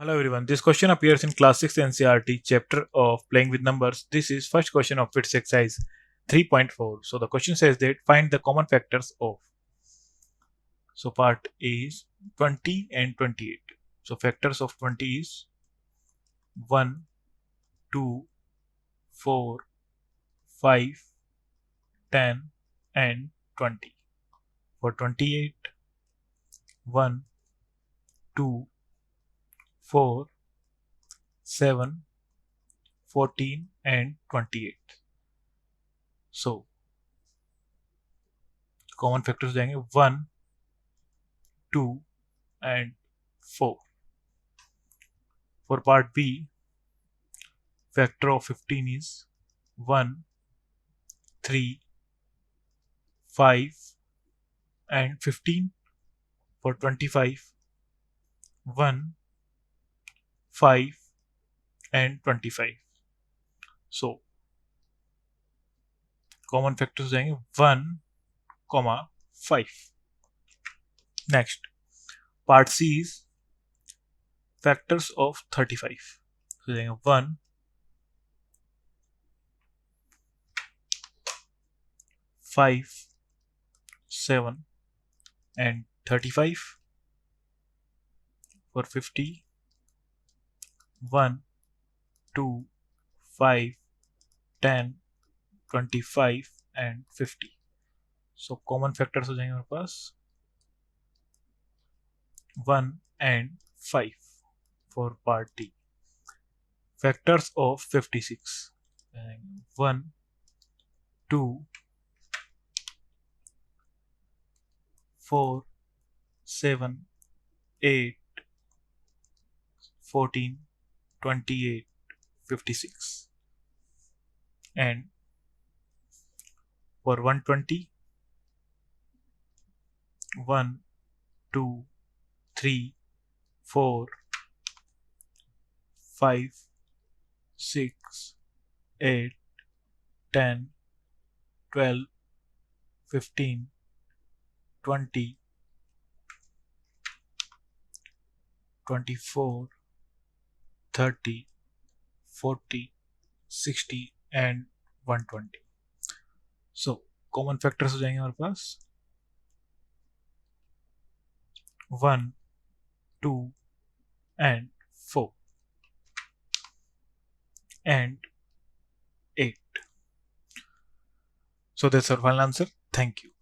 Hello everyone. This question appears in Class 6 NCERT chapter of Playing with Numbers. This is first question of its exercise 3.4. So the question says that find the common factors of. So part A is 20 and 28. So factors of 20 is 1, 2, 4, 5, 10 and 20. For 28, 1, 2, 4, 7, 14 and 28. So common factors जाएंगे 1, 2 and 4. For part B, factor of 15 is 1, 3, 5 and 15. For 25, 1, 5 and 25. So common factors जाएंगे 1, 5. Next, part C is factors of 35. So जाएंगे 1, 5, 7 and 35. For 50, 1, 2, 5, 10, 25 and 50. So common factors हो जाएंगे हमारे पास 1 and 5 for part D. Factors of 56. 1, 2, 4, 7, 8, 14, 28, 56. And for 120, 1, 2, 3, 4, 5, 6, 8, 10, 12, 15, 20, 24, 30, 40, 60 and 120. So common factors हो जाएंगे हमारे पास 1, 2 and 4 and 8. So that's our final answer. Thank you.